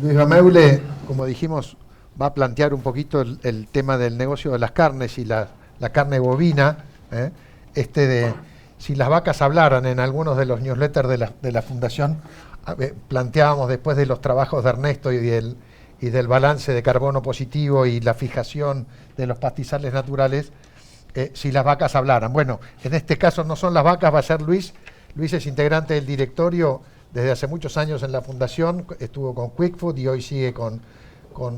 Luis Bameule, como dijimos, va a plantear un poquito el tema del negocio de las carnes y la carne bovina, ¿eh? De si las vacas hablaran. En algunos de los newsletters de la Fundación planteábamos, después de los trabajos de Ernesto y del balance de carbono positivo y la fijación de los pastizales naturales, si las vacas hablaran. Bueno, en este caso no son las vacas, va a ser Luis. Luis es integrante del directorio desde hace muchos años en la Fundación, estuvo con Quickfood y hoy sigue con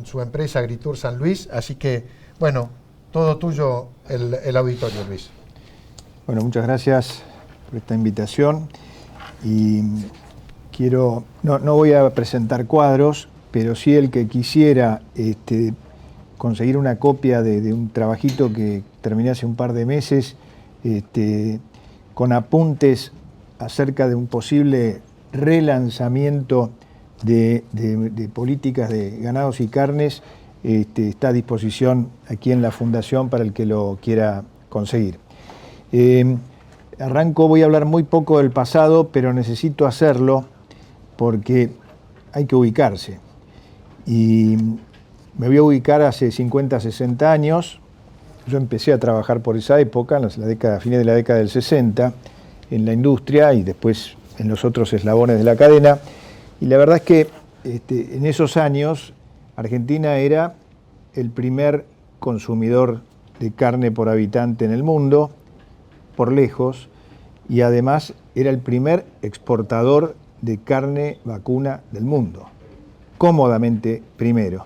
su empresa Agritur San Luis. Así que, bueno, todo tuyo el auditorio, Luis. Bueno, muchas gracias por esta invitación. Y no voy a presentar cuadros, pero sí el que quisiera conseguir una copia de un trabajito que terminé hace un par de meses, con apuntes acerca de un posible relanzamiento de políticas de ganados y carnes, está a disposición aquí en la Fundación para el que lo quiera conseguir. Voy a hablar muy poco del pasado, pero necesito hacerlo porque hay que ubicarse. Y me voy a ubicar hace 50, 60 años. Yo empecé a trabajar por esa época, a fines de la década del 60, en la industria y después en los otros eslabones de la cadena. Y la verdad es que en esos años Argentina era el primer consumidor de carne por habitante en el mundo, por lejos, y además era el primer exportador de carne vacuna del mundo, cómodamente primero.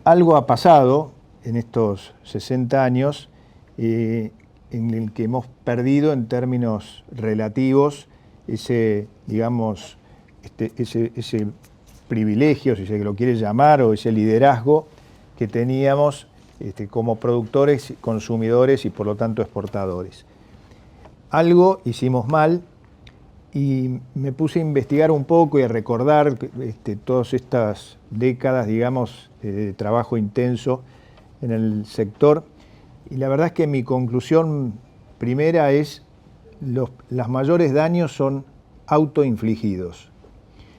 Algo ha pasado en estos 60 años en el que hemos perdido en términos relativos ese privilegio, si se lo quiere llamar, o ese liderazgo que teníamos como productores, consumidores y por lo tanto exportadores. Algo hicimos mal y me puse a investigar un poco y a recordar todas estas décadas, de trabajo intenso en el sector. Y la verdad es que mi conclusión primera es los mayores daños son autoinfligidos.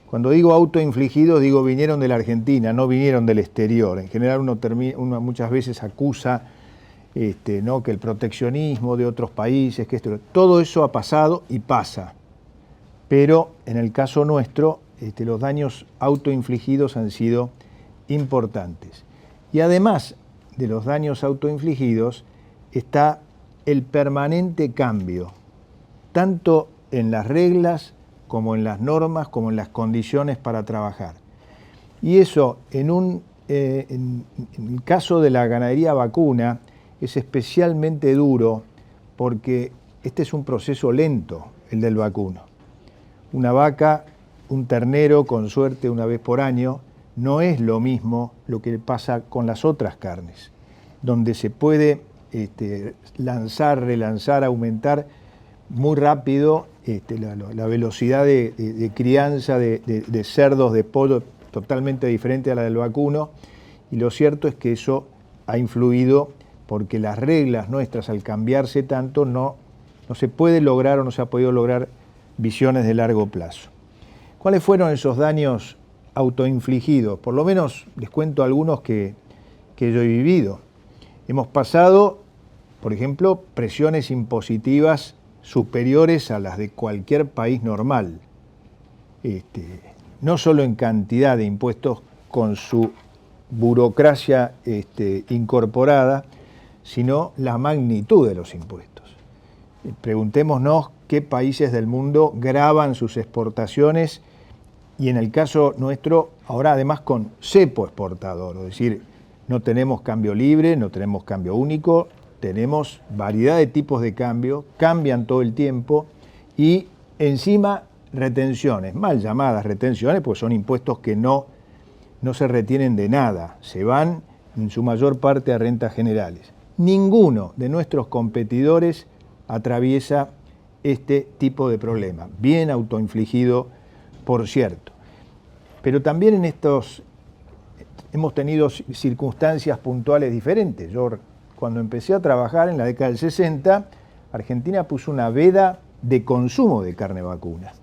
Cuando digo autoinfligidos, digo vinieron de la Argentina, no vinieron del exterior. En general uno muchas veces acusa que el proteccionismo de otros países, todo eso ha pasado y pasa. Pero en el caso nuestro, los daños autoinfligidos han sido importantes. Y además de los daños autoinfligidos está el permanente cambio, tanto en las reglas como en las normas, como en las condiciones para trabajar. Y eso, en el caso de la ganadería vacuna, es especialmente duro porque este es un proceso lento, el del vacuno. Una vaca, un ternero, con suerte una vez por año, no es lo mismo lo que pasa con las otras carnes, donde se puede lanzar, relanzar, aumentar muy rápido la velocidad de crianza de cerdos, de pollo, totalmente diferente a la del vacuno. Y lo cierto es que eso ha influido porque las reglas nuestras, al cambiarse tanto, no se puede lograr o no se ha podido lograr visiones de largo plazo. ¿Cuáles fueron esos daños autoinfligidos? Por lo menos les cuento algunos que yo he vivido. Hemos pasado, por ejemplo, presiones impositivas superiores a las de cualquier país normal. No solo en cantidad de impuestos con su burocracia incorporada, sino la magnitud de los impuestos. Preguntémonos qué países del mundo gravan sus exportaciones y en el caso nuestro, ahora además con cepo exportador, es decir, no tenemos cambio libre, no tenemos cambio único, tenemos variedad de tipos de cambio, cambian todo el tiempo y encima retenciones, mal llamadas retenciones, porque son impuestos que no se retienen de nada, se van en su mayor parte a rentas generales. Ninguno de nuestros competidores atraviesa este tipo de problema, bien autoinfligido, por cierto. Pero también en estos hemos tenido circunstancias puntuales diferentes. Yo, cuando empecé a trabajar en la década del 60, Argentina puso una veda de consumo de carne vacuna.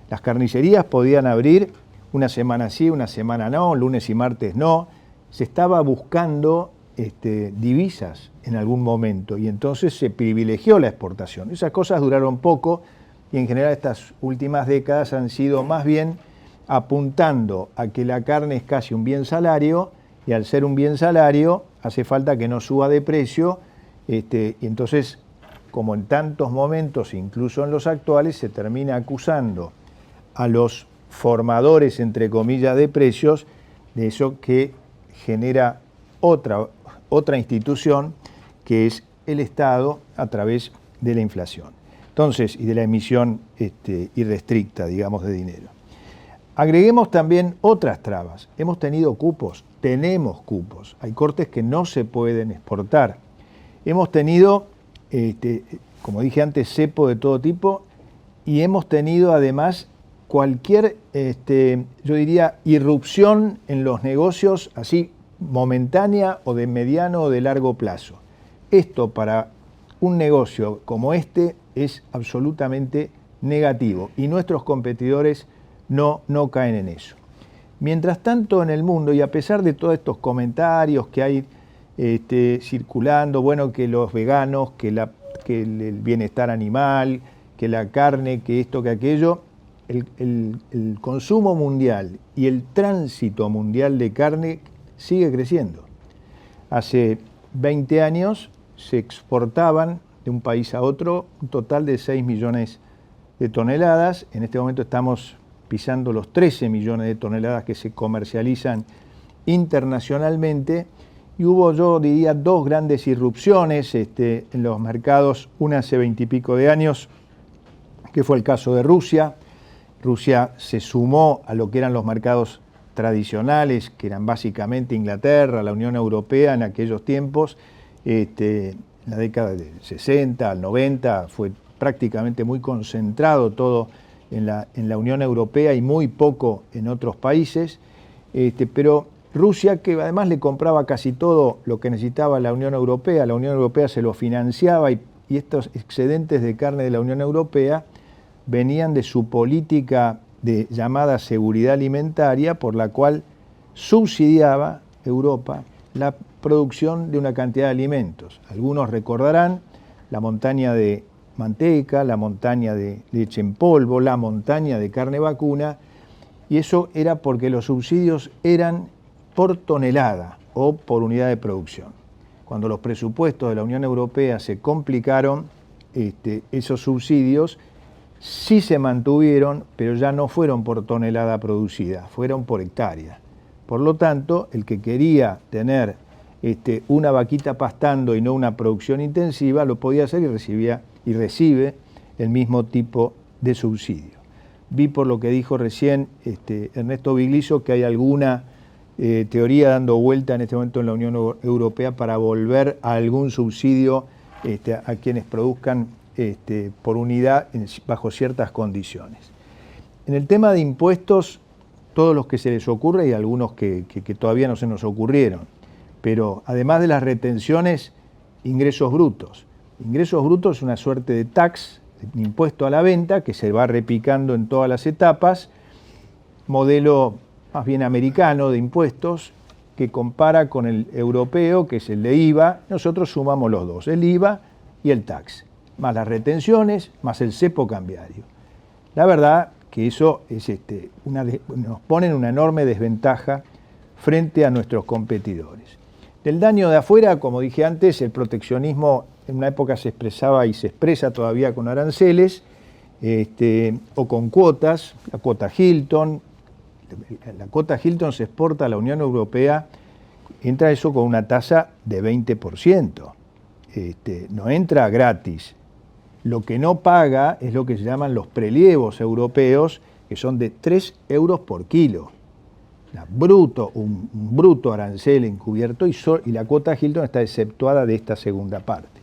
Las carnicerías podían abrir una semana sí, una semana no, lunes y martes no. Se estaba buscando divisas en algún momento y entonces se privilegió la exportación. Esas cosas duraron poco y en general estas últimas décadas han sido más bien apuntando a que la carne es casi un bien salario y al ser un bien salario hace falta que no suba de precio y entonces, como en tantos momentos, incluso en los actuales, se termina acusando a los formadores, entre comillas, de precios, de eso que genera otra institución, que es el Estado a través de la inflación. Entonces, y de la emisión irrestricta, digamos, de dinero. Agreguemos también otras trabas. Hemos tenido cupos, tenemos cupos. Hay cortes que no se pueden exportar. Hemos tenido, como dije antes, cepo de todo tipo y hemos tenido además cualquier, yo diría, irrupción en los negocios así momentánea o de mediano o de largo plazo. Esto para un negocio como este es absolutamente negativo y nuestros competidores no caen en eso. Mientras tanto en el mundo, y a pesar de todos estos comentarios que hay circulando, bueno, que los veganos, que el bienestar animal, que la carne, que esto, que aquello, el consumo mundial y el tránsito mundial de carne sigue creciendo. Hace 20 años se exportaban de un país a otro un total de 6 millones de toneladas. En este momento estamos pisando los 13 millones de toneladas que se comercializan internacionalmente. Y hubo, yo diría, dos grandes irrupciones en los mercados, una hace 20 y pico de años, que fue el caso de Rusia. Rusia se sumó a lo que eran los mercados tradicionales, que eran básicamente Inglaterra, la Unión Europea en aquellos tiempos. En la década del 60 al 90 fue prácticamente muy concentrado todo en la Unión Europea y muy poco en otros países. Pero Rusia, que además le compraba casi todo lo que necesitaba la Unión Europea se lo financiaba y estos excedentes de carne de la Unión Europea venían de su política de llamada seguridad alimentaria, por la cual subsidiaba Europa la producción de una cantidad de alimentos. Algunos recordarán la montaña de manteca, la montaña de leche en polvo, la montaña de carne vacuna, y eso era porque los subsidios eran por tonelada o por unidad de producción. Cuando los presupuestos de la Unión Europea se complicaron, esos subsidios sí se mantuvieron, pero ya no fueron por tonelada producida, fueron por hectárea. Por lo tanto, el que quería tener una vaquita pastando y no una producción intensiva, lo podía hacer y recibe el mismo tipo de subsidio. Vi por lo que dijo recién Ernesto Bigliso que hay alguna teoría dando vuelta en este momento en la Unión Europea para volver a algún subsidio a quienes produzcan por unidad bajo ciertas condiciones. En el tema de impuestos, todos los que se les ocurre y algunos que todavía no se nos ocurrieron, pero además de las retenciones, ingresos brutos. Ingresos brutos es una suerte de tax, de impuesto a la venta, que se va repicando en todas las etapas, modelo más bien americano de impuestos, que compara con el europeo, que es el de IVA. Nosotros sumamos los dos, el IVA y el tax, más las retenciones, más el cepo cambiario. La verdad que eso es nos pone en una enorme desventaja frente a nuestros competidores. Del daño de afuera, como dije antes, el proteccionismo en una época se expresaba y se expresa todavía con aranceles o con cuotas, la cuota Hilton. La cuota Hilton se exporta a la Unión Europea, entra eso con una tasa de 20%. No entra gratis. Lo que no paga es lo que se llaman los prelievos europeos, que son de 3 euros por kilo. Un bruto arancel encubierto y la cuota Hilton está exceptuada de esta segunda parte.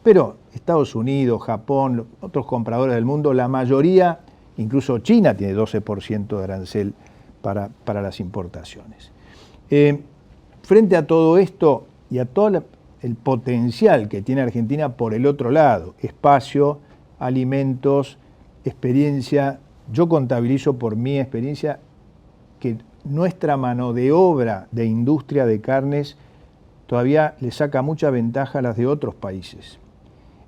Pero Estados Unidos, Japón, otros compradores del mundo, la mayoría, incluso China tiene 12% de arancel para las importaciones. Frente a todo esto y a todo el potencial que tiene Argentina por el otro lado, espacio, alimentos, experiencia, yo contabilizo por mi experiencia que nuestra mano de obra de industria de carnes todavía le saca mucha ventaja a las de otros países.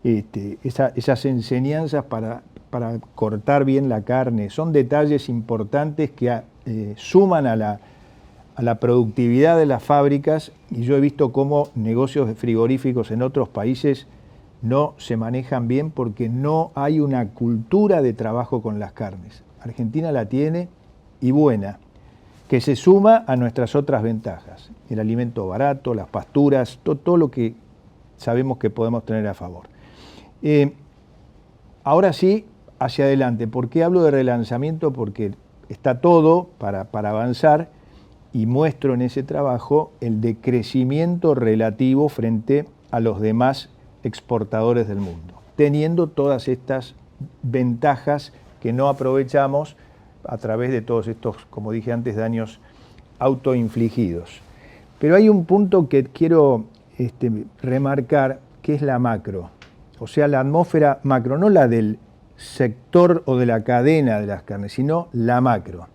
Esas enseñanzas para cortar bien la carne son detalles importantes que suman a la productividad de las fábricas, y yo he visto cómo negocios de frigoríficos en otros países no se manejan bien porque no hay una cultura de trabajo con las carnes. Argentina la tiene, y buena, que se suma a nuestras otras ventajas: el alimento barato, las pasturas, todo lo que sabemos que podemos tener a favor. Ahora sí, hacia adelante. ¿Por qué hablo de relanzamiento? Porque está todo para avanzar, y muestro en ese trabajo el decrecimiento relativo frente a los demás exportadores del mundo, teniendo todas estas ventajas que no aprovechamos a través de todos estos, como dije antes, daños autoinfligidos. Pero hay un punto que quiero remarcar, que es la macro, o sea, la atmósfera macro, no la del sector o de la cadena de las carnes, sino la macro.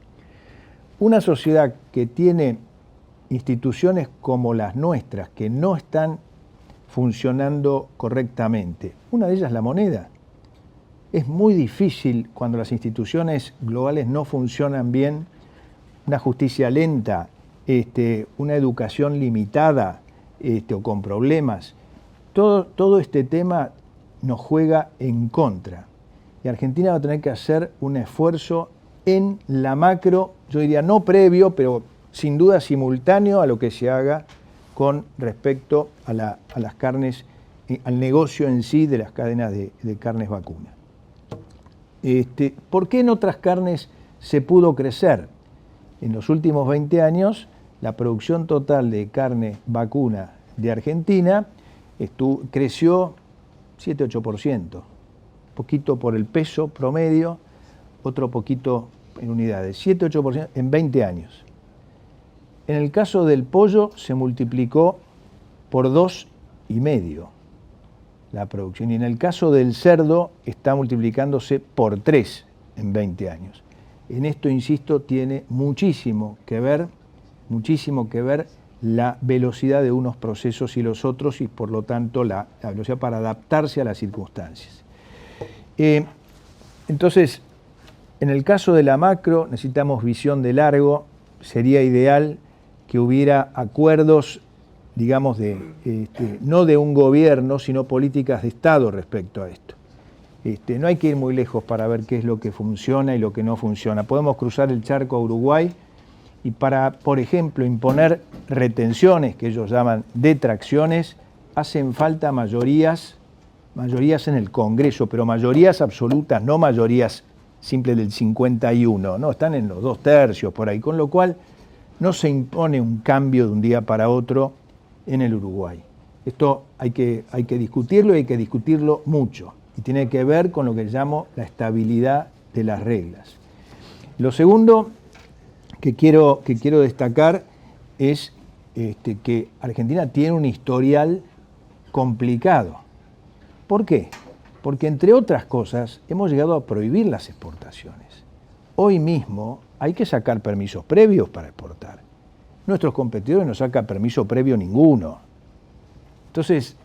Una sociedad que tiene instituciones como las nuestras, que no están funcionando correctamente, una de ellas la moneda. Es muy difícil, cuando las instituciones globales no funcionan bien, una justicia lenta, una educación limitada o con problemas. Todo este tema nos juega en contra. Y Argentina va a tener que hacer un esfuerzo en la macro, yo diría no previo, pero sin duda simultáneo a lo que se haga con respecto a las carnes, al negocio en sí de las cadenas de carnes vacunas. ¿Por qué en otras carnes se pudo crecer? En los últimos 20 años, la producción total de carne vacuna de Argentina creció 7-8%, poquito por el peso promedio, otro poquito en unidades, 7-8% en 20 años. En el caso del pollo se multiplicó por 2,5 la producción, y en el caso del cerdo está multiplicándose por 3 en 20 años. En esto, insisto, tiene muchísimo que ver la velocidad de unos procesos y los otros, y por lo tanto la velocidad para adaptarse a las circunstancias. Entonces, en el caso de la macro necesitamos visión de largo. Sería ideal que hubiera acuerdos, digamos, no de un gobierno, sino políticas de Estado respecto a esto. No hay que ir muy lejos para ver qué es lo que funciona y lo que no funciona. Podemos cruzar el charco a Uruguay y para, por ejemplo, imponer retenciones, que ellos llaman detracciones, hacen falta mayorías en el Congreso, pero mayorías absolutas, no mayorías simples del 51, no, están en los 2/3 por ahí, con lo cual no se impone un cambio de un día para otro en el Uruguay. Esto hay que discutirlo, y hay que discutirlo mucho, y tiene que ver con lo que llamo la estabilidad de las reglas. Lo segundo que quiero destacar es que Argentina tiene un historial complicado. ¿Por qué? Porque, entre otras cosas, hemos llegado a prohibir las exportaciones. Hoy mismo hay que sacar permisos previos para exportar. Nuestros competidores no sacan permiso previo ninguno. Entonces,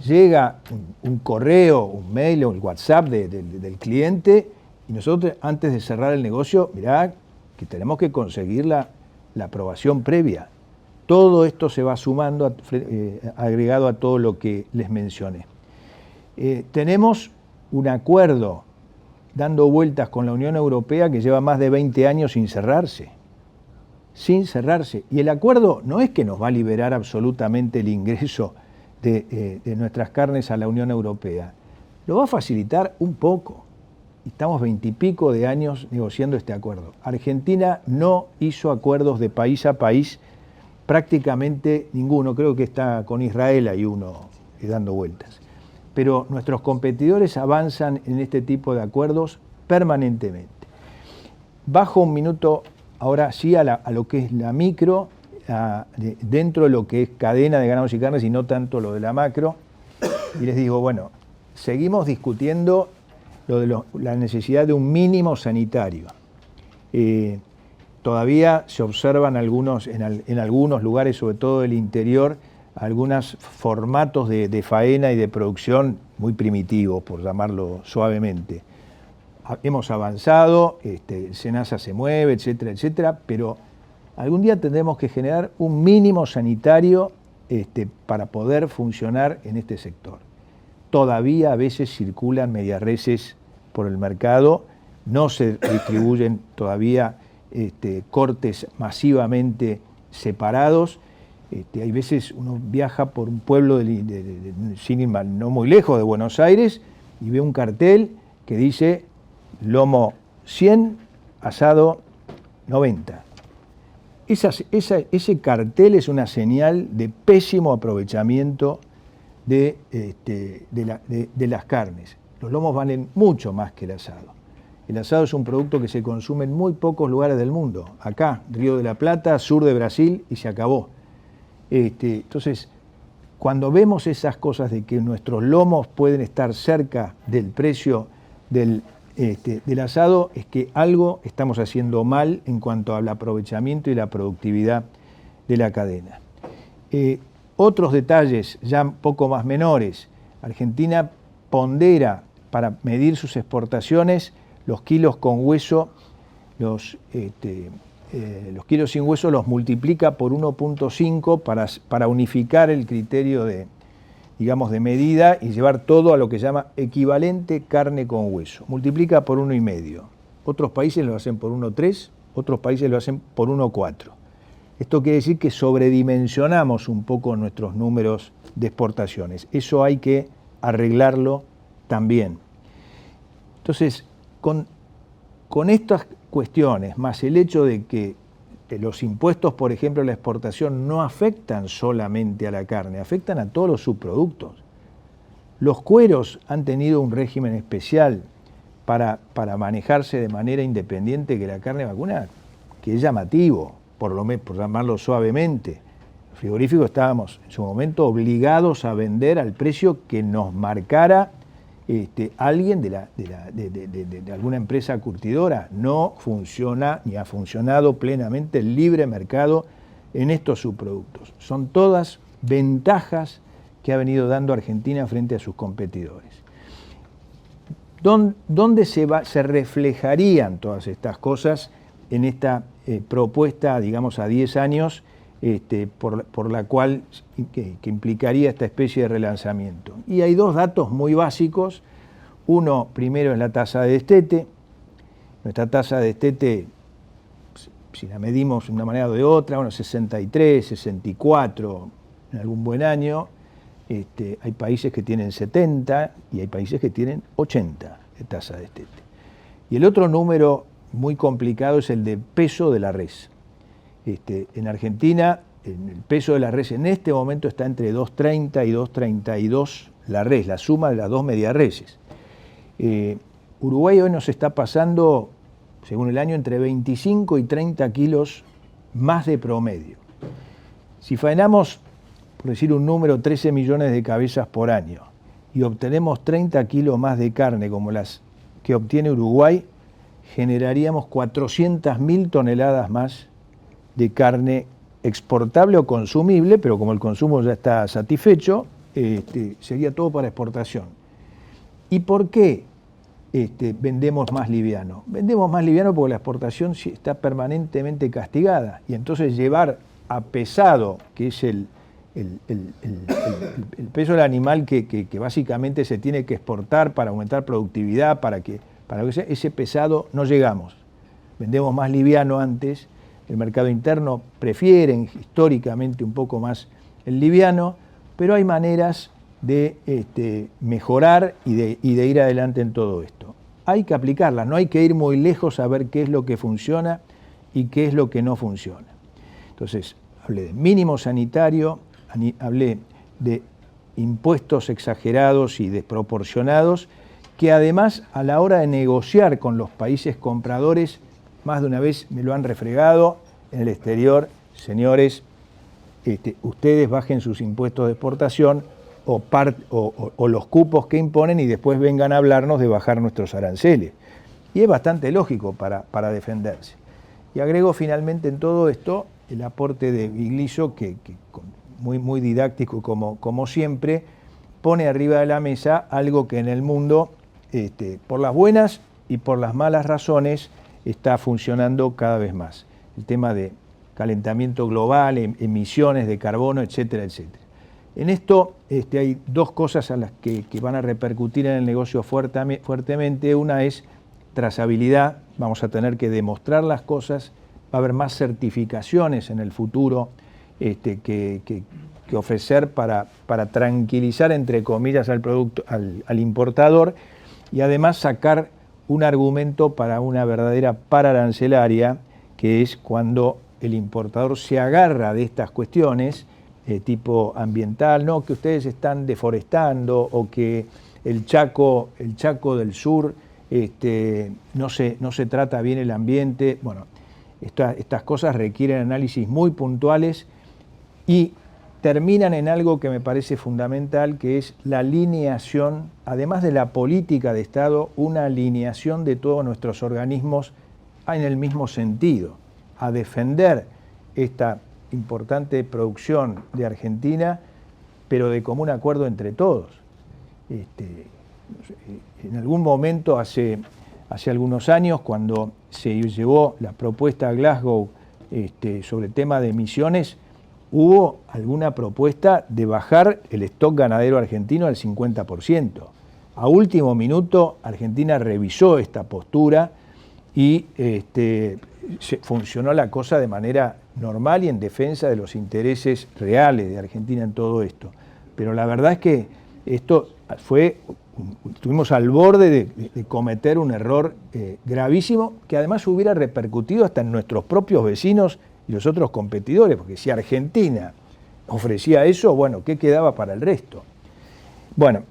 llega un correo, un mail o el WhatsApp del cliente, y nosotros, antes de cerrar el negocio, mirá que tenemos que conseguir la aprobación previa. Todo esto se va sumando, agregado a todo lo que les mencioné. Tenemos un acuerdo dando vueltas con la Unión Europea que lleva más de 20 años sin cerrarse. Y el acuerdo no es que nos va a liberar absolutamente el ingreso de nuestras carnes a la Unión Europea. Lo va a facilitar un poco. Estamos 20 y pico de años negociando este acuerdo. Argentina no hizo acuerdos de país a país, prácticamente ninguno. Creo que está con Israel, hay uno dando vueltas. Pero nuestros competidores avanzan en este tipo de acuerdos permanentemente. Bajo un minuto ahora sí a lo que es la micro, dentro de lo que es cadena de granos y carnes, y no tanto lo de la macro. Y les digo, bueno, seguimos discutiendo lo de la necesidad de un mínimo sanitario. todavía se observan en algunos lugares, sobre todo del interior, algunos formatos de faena y de producción muy primitivos, por llamarlo suavemente. Hemos avanzado, SENASA se mueve, etcétera, etcétera, pero algún día tendremos que generar un mínimo sanitario para poder funcionar en este sector. Todavía a veces circulan mediarreses por el mercado, no se distribuyen todavía cortes masivamente separados. Hay veces uno viaja por un pueblo no muy lejos de Buenos Aires y ve un cartel que dice lomo 100, asado 90. Ese cartel es una señal de pésimo aprovechamiento de las carnes. Los lomos valen mucho más que el asado. El asado es un producto que se consume en muy pocos lugares del mundo. Acá, Río de la Plata, sur de Brasil, y se acabó. Entonces, cuando vemos esas cosas de que nuestros lomos pueden estar cerca del precio del asado, es que algo estamos haciendo mal en cuanto al aprovechamiento y la productividad de la cadena. Otros detalles ya un poco más menores. Argentina pondera para medir sus exportaciones los kilos con hueso, los kilos sin hueso los multiplica por 1.5 para unificar el criterio de medida y llevar todo a lo que se llama equivalente carne con hueso. Multiplica por 1,5. Otros países lo hacen por 1,3, otros países lo hacen por 1,4. Esto quiere decir que sobredimensionamos un poco nuestros números de exportaciones. Eso hay que arreglarlo también. Entonces, con estas cuestiones, más el hecho de que los impuestos, por ejemplo, a la exportación no afectan solamente a la carne, afectan a todos los subproductos. Los cueros han tenido un régimen especial para manejarse de manera independiente que la carne vacuna, que es llamativo, por llamarlo suavemente. Los frigoríficos estábamos en su momento obligados a vender al precio que nos marcara alguien de alguna empresa curtidora. No funciona ni ha funcionado plenamente el libre mercado en estos subproductos. Son todas ventajas que ha venido dando Argentina frente a sus competidores. ¿Dónde se reflejarían todas estas cosas en esta propuesta, digamos, a 10 años, por la cual que implicaría esta especie de relanzamiento? Y hay dos datos muy básicos. Uno, primero, es la tasa de destete. Nuestra tasa de destete, si la medimos de una manera o de otra, 63, 64 en algún buen año. Hay países que tienen 70 y hay países que tienen 80 de tasa de destete. Y el otro número muy complicado es el de peso de la res. En Argentina, el peso de la res en este momento está entre 2.30 y 2.32 la res, la suma de las dos mediarreses. Uruguay hoy nos está pasando, según el año, entre 25 y 30 kilos más de promedio. Si faenamos, por decir un número, 13 millones de cabezas por año y obtenemos 30 kilos más de carne como las que obtiene Uruguay, generaríamos 400.000 toneladas más de carne exportable o consumible, pero como el consumo ya está satisfecho, sería todo para exportación. ¿Y por qué vendemos más liviano? Vendemos más liviano porque la exportación está permanentemente castigada, y entonces llevar a pesado, que es el peso del animal que básicamente se tiene que exportar para aumentar productividad, para que sea, ese pesado no llegamos. Vendemos más liviano antes. El mercado interno prefiere históricamente un poco más el liviano, pero hay maneras de mejorar y de ir adelante en todo esto. Hay que aplicarlas, no hay que ir muy lejos a ver qué es lo que funciona y qué es lo que no funciona. Entonces, hablé de mínimo sanitario, hablé de impuestos exagerados y desproporcionados, que además a la hora de negociar con los países compradores, más de una vez me lo han refregado en el exterior: señores, ustedes bajen sus impuestos de exportación o los cupos que imponen y después vengan a hablarnos de bajar nuestros aranceles. Y es bastante lógico para defenderse. Y agrego finalmente en todo esto el aporte de Vigliso, que muy didáctico como siempre, pone arriba de la mesa algo que en el mundo, por las buenas y por las malas razones, está funcionando cada vez más. El tema de calentamiento global, emisiones de carbono, etcétera, etcétera. En esto hay dos cosas a las que van a repercutir en el negocio fuertemente. Una es trazabilidad, vamos a tener que demostrar las cosas, va a haber más certificaciones en el futuro que ofrecer para tranquilizar, entre comillas, al importador, y además sacar un argumento para una verdadera pararancelaria, que es cuando el importador se agarra de estas cuestiones tipo ambiental, no, que ustedes están deforestando, o que el Chaco del Sur no se trata bien el ambiente. Bueno, estas cosas requieren análisis muy puntuales y terminan en algo que me parece fundamental, que es la alineación, además de la política de Estado, una alineación de todos nuestros organismos en el mismo sentido, a defender esta importante producción de Argentina, pero de común acuerdo entre todos. En algún momento, hace algunos años, cuando se llevó la propuesta a Glasgow sobre el tema de emisiones, hubo alguna propuesta de bajar el stock ganadero argentino al 50%. A último minuto, Argentina revisó esta postura y funcionó la cosa de manera normal y en defensa de los intereses reales de Argentina en todo esto. Pero la verdad es que estuvimos al borde de cometer un error gravísimo, que además hubiera repercutido hasta en nuestros propios vecinos y los otros competidores, porque si Argentina ofrecía eso, bueno, ¿qué quedaba para el resto? Bueno,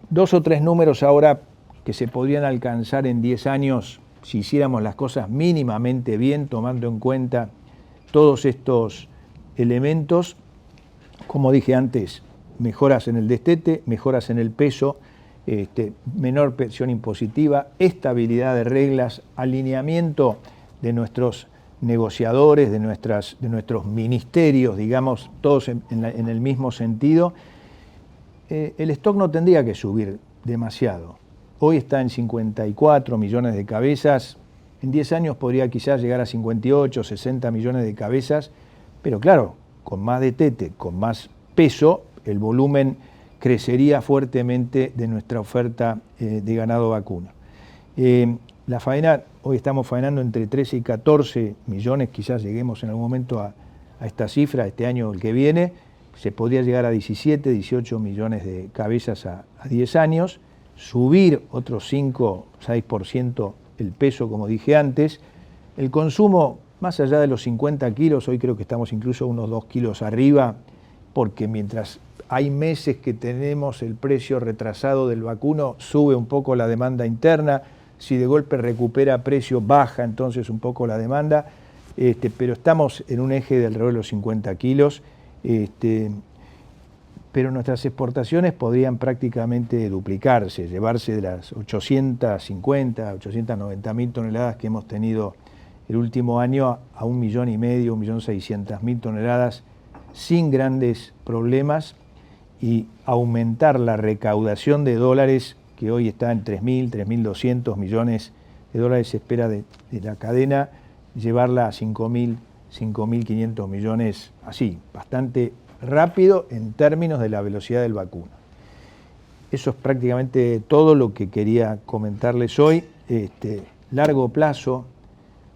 2 o 3 números ahora que se podrían alcanzar en 10 años si hiciéramos las cosas mínimamente bien, tomando en cuenta todos estos elementos. Como dije antes, mejoras en el destete, mejoras en el peso, menor presión impositiva, estabilidad de reglas, alineamiento de nuestros negociadores, de nuestros ministerios, digamos, todos en el mismo sentido. El stock no tendría que subir demasiado. Hoy está en 54 millones de cabezas, en 10 años podría quizás llegar a 58, 60 millones de cabezas, pero claro, con más destete, con más peso, el volumen crecería fuertemente de nuestra oferta de ganado vacuno. La faena, hoy estamos faenando entre 13 y 14 millones, quizás lleguemos en algún momento a esta cifra, este año o el que viene, se podría llegar a 17, 18 millones de cabezas a 10 años, subir otros 5, 6% el peso, como dije antes. El consumo, más allá de los 50 kilos, hoy creo que estamos incluso unos 2 kilos arriba, porque mientras hay meses que tenemos el precio retrasado del vacuno, sube un poco la demanda interna. Si de golpe recupera precio, baja entonces un poco la demanda, pero estamos en un eje de alrededor de los 50 kilos, pero nuestras exportaciones podrían prácticamente duplicarse, llevarse de las 850, 890 mil toneladas que hemos tenido el último año a 1,5 millones, 1.600.000 toneladas sin grandes problemas, y aumentar la recaudación de dólares, que hoy está en 3.000, 3.200 millones de dólares, se espera de la cadena, llevarla a 5.000, 5.500 millones, así, bastante rápido en términos de la velocidad del vacuno. Eso es prácticamente todo lo que quería comentarles hoy. Largo plazo,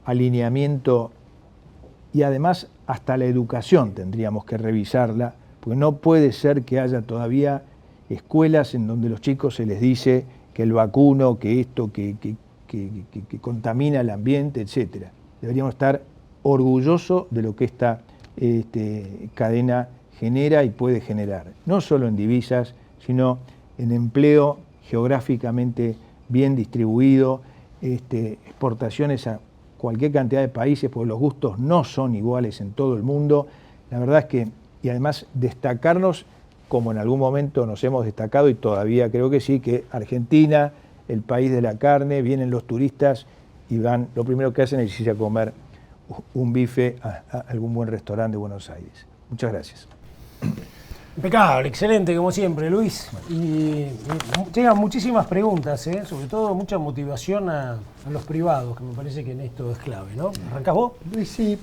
alineamiento, y además hasta la educación tendríamos que revisarla, porque no puede ser que haya todavía escuelas en donde los chicos se les dice que el vacuno, que esto, que contamina el ambiente, etc. Deberíamos estar orgullosos de lo que esta cadena genera y puede generar, no solo en divisas, sino en empleo geográficamente bien distribuido, exportaciones a cualquier cantidad de países, porque los gustos no son iguales en todo el mundo. La verdad es que, y además destacarnos, como en algún momento nos hemos destacado, y todavía creo que sí, que Argentina, el país de la carne, vienen los turistas y van, lo primero que hacen es irse a comer un bife a algún buen restaurante de Buenos Aires. Muchas gracias. Impecable, excelente, como siempre, Luis. Y llegan muchísimas preguntas, sobre todo mucha motivación a los privados, que me parece que en esto es clave, ¿no? ¿Arrancás vos? Luis, sí,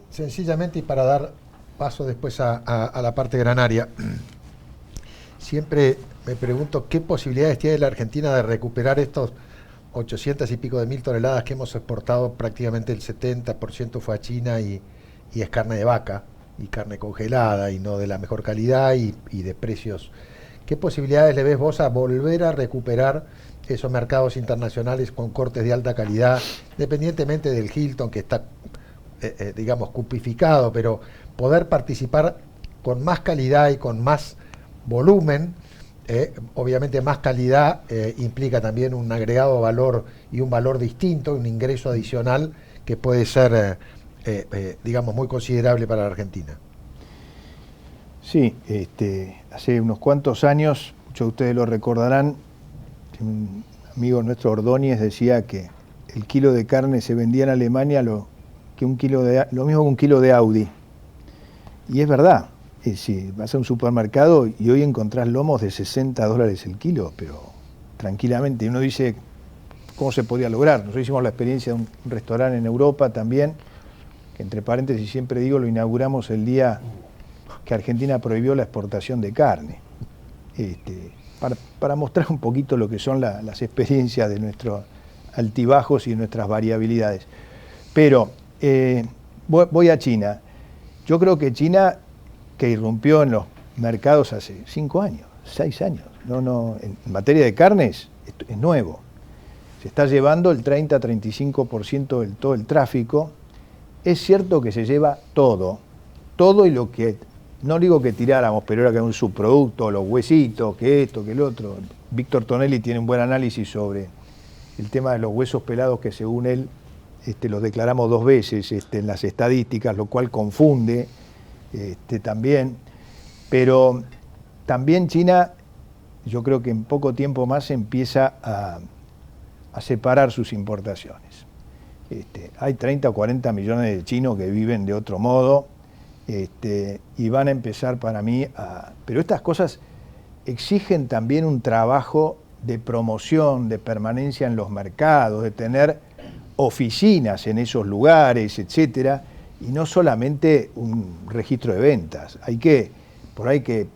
sencillamente, y para dar paso después a la parte granaria, siempre me pregunto qué posibilidades tiene la Argentina de recuperar estos 800 y pico de mil toneladas que hemos exportado. Prácticamente el 70% fue a China y es carne de vaca y carne congelada y no de la mejor calidad y de precios. ¿Qué posibilidades le ves vos a volver a recuperar esos mercados internacionales con cortes de alta calidad, independientemente del Hilton, que está, digamos, cupificado, pero poder participar con más calidad y con más volumen? Obviamente más calidad implica también un agregado valor y un valor distinto, un ingreso adicional que puede ser, digamos, muy considerable para la Argentina. Sí, hace unos cuantos años, muchos de ustedes lo recordarán, un amigo nuestro, Ordóñez, decía que el kilo de carne se vendía en Alemania lo mismo que un kilo de Audi. Y es verdad. Si vas a un supermercado y hoy encontrás lomos de $60 el kilo, pero tranquilamente. Y uno dice, ¿cómo se podía lograr? Nosotros hicimos la experiencia de un restaurante en Europa también, que entre paréntesis siempre digo, lo inauguramos el día que Argentina prohibió la exportación de carne. Para mostrar un poquito lo que son las experiencias de nuestros altibajos y de nuestras variabilidades. Pero voy a China. Yo creo que China, que irrumpió en los mercados hace 5 años, 6 años. En materia de carnes es nuevo. Se está llevando el 30-35% de todo el tráfico. Es cierto que se lleva todo y lo que, no digo que tiráramos, pero era que un subproducto, los huesitos, que esto, que el otro. Víctor Tonelli tiene un buen análisis sobre el tema de los huesos pelados, que según él los declaramos 2 veces en las estadísticas, lo cual confunde. También, pero también China, yo creo que en poco tiempo más empieza a separar sus importaciones. Hay 30 o 40 millones de chinos que viven de otro modo, y van a empezar para mí pero estas cosas exigen también un trabajo de promoción, de permanencia en los mercados, de tener oficinas en esos lugares, etcétera. Y no solamente un registro de ventas, por ahí que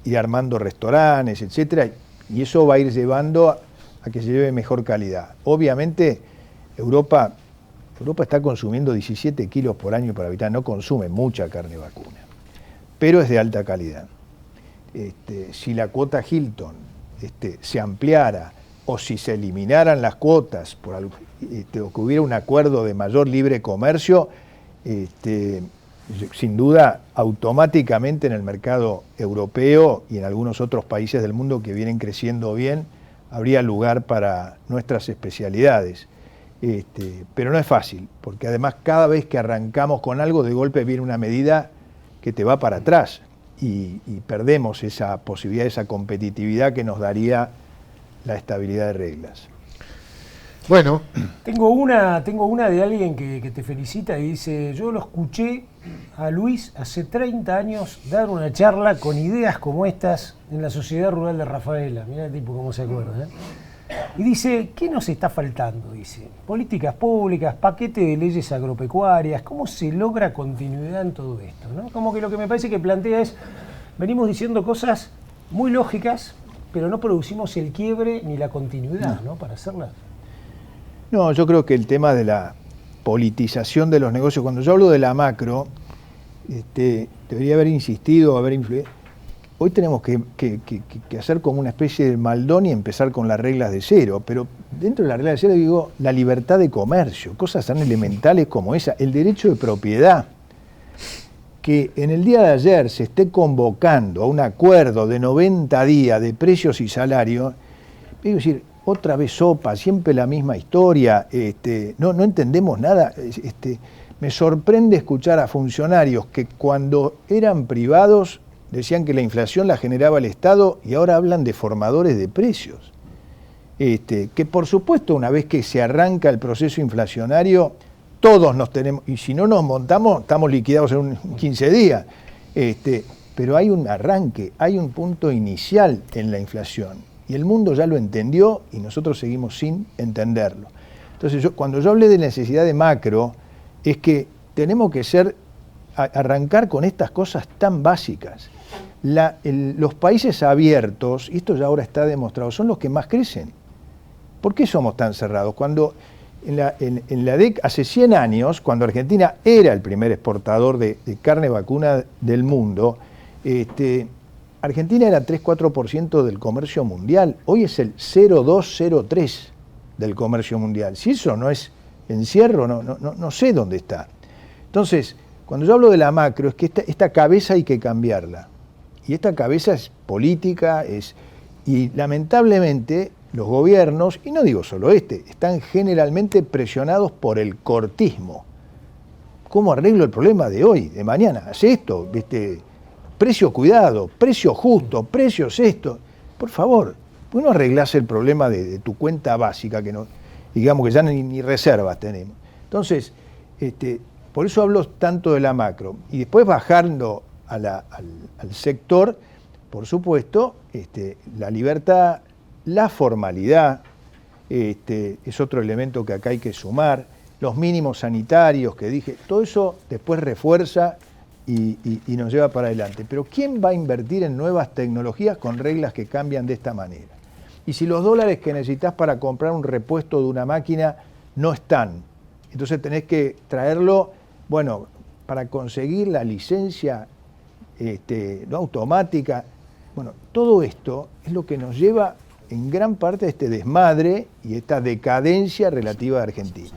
ir armando restaurantes, etcétera, y eso va a ir llevando a que se lleve mejor calidad. Obviamente, Europa está consumiendo 17 kilos por año por habitante, no consume mucha carne vacuna, pero es de alta calidad. Si la cuota Hilton se ampliara, o si se eliminaran las cuotas, o que hubiera un acuerdo de mayor libre comercio, sin duda, automáticamente en el mercado europeo y en algunos otros países del mundo que vienen creciendo bien, habría lugar para nuestras especialidades. Pero no es fácil, porque además cada vez que arrancamos con algo, de golpe viene una medida que te va para atrás y perdemos esa posibilidad, esa competitividad que nos daría la estabilidad de reglas. Bueno. Tengo una de alguien que te felicita y dice: yo lo escuché a Luis hace 30 años dar una charla con ideas como estas en la Sociedad Rural de Rafaela. Mirá el tipo cómo se acuerda, Y dice, ¿qué nos está faltando? Dice, políticas públicas, paquete de leyes agropecuarias, ¿cómo se logra continuidad en todo esto? ¿No? Como que lo que me parece que plantea es, venimos diciendo cosas muy lógicas, pero no producimos el quiebre ni la continuidad, ¿no? Para hacerlas. No, yo creo que el tema de la politización de los negocios, cuando yo hablo de la macro, debería haber insistido, haber influido. Hoy tenemos que hacer como una especie de Maldón y empezar con las reglas de cero, pero dentro de las reglas de cero digo la libertad de comercio, cosas tan elementales como esa, el derecho de propiedad, que en el día de ayer se esté convocando a un acuerdo de 90 días de precios y salarios, digo, decir, otra vez sopa, siempre la misma historia, no entendemos nada. Me sorprende escuchar a funcionarios que cuando eran privados decían que la inflación la generaba el Estado y ahora hablan de formadores de precios. que por supuesto una vez que se arranca el proceso inflacionario, todos nos tenemos, y si no nos montamos, estamos liquidados en 15 días. Pero hay un arranque, hay un punto inicial en la inflación. Y el mundo ya lo entendió y nosotros seguimos sin entenderlo. Entonces, cuando yo hablé de necesidad de macro, es que tenemos que arrancar con estas cosas tan básicas. Los países abiertos, y esto ya ahora está demostrado, son los que más crecen. ¿Por qué somos tan cerrados? Cuando hace 100 años, cuando Argentina era el primer exportador de carne vacuna del mundo, Argentina era 3-4% del comercio mundial. Hoy es el 0,2-0,3% del comercio mundial. Si eso no es encierro, no sé dónde está. Entonces, cuando yo hablo de la macro, es que esta cabeza hay que cambiarla. Y esta cabeza es política, y lamentablemente los gobiernos, y no digo solo están generalmente presionados por el cortismo. ¿Cómo arreglo el problema de hoy, de mañana? Hace esto, precio cuidado, precio justo, precios esto. Por favor, ¿por qué no arreglás el problema de tu cuenta básica, que no, digamos que ya ni reservas tenemos? Entonces, por eso hablo tanto de la macro. Y después bajando al sector, por supuesto, la libertad, la formalidad, es otro elemento que acá hay que sumar, los mínimos sanitarios que dije, todo eso después refuerza y nos lleva para adelante. Pero ¿quién va a invertir en nuevas tecnologías con reglas que cambian de esta manera? Y si los dólares que necesitas para comprar un repuesto de una máquina no están, entonces tenés que traerlo, bueno, para conseguir la licencia no automática. Bueno, todo esto es lo que nos lleva en gran parte a este desmadre y esta decadencia relativa a Argentina.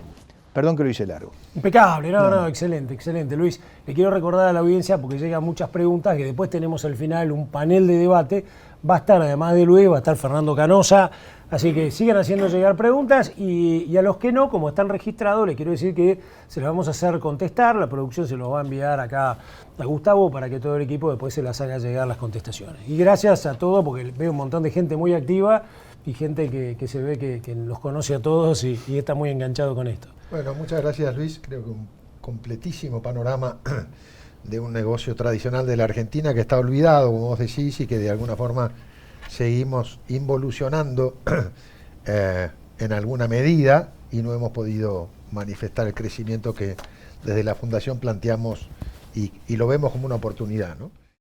Perdón que lo hice largo. Impecable, no, excelente, excelente. Luis, le quiero recordar a la audiencia, porque llegan muchas preguntas, que después tenemos al final un panel de debate. Va a estar, además de Luis, va a estar Fernando Canosa. Así que sigan haciendo llegar preguntas y a los que no, como están registrados, les quiero decir que se los vamos a hacer contestar. La producción se los va a enviar acá a Gustavo para que todo el equipo después se las haga llegar las contestaciones. Y gracias a todos, porque veo un montón de gente muy activa y gente que se ve que los conoce a todos y está muy enganchado con esto. Bueno, muchas gracias, Luis. Creo que un completísimo panorama de un negocio tradicional de la Argentina que está olvidado, como vos decís, y que de alguna forma seguimos involucionando en alguna medida y no hemos podido manifestar el crecimiento que desde la Fundación planteamos y lo vemos como una oportunidad, ¿no?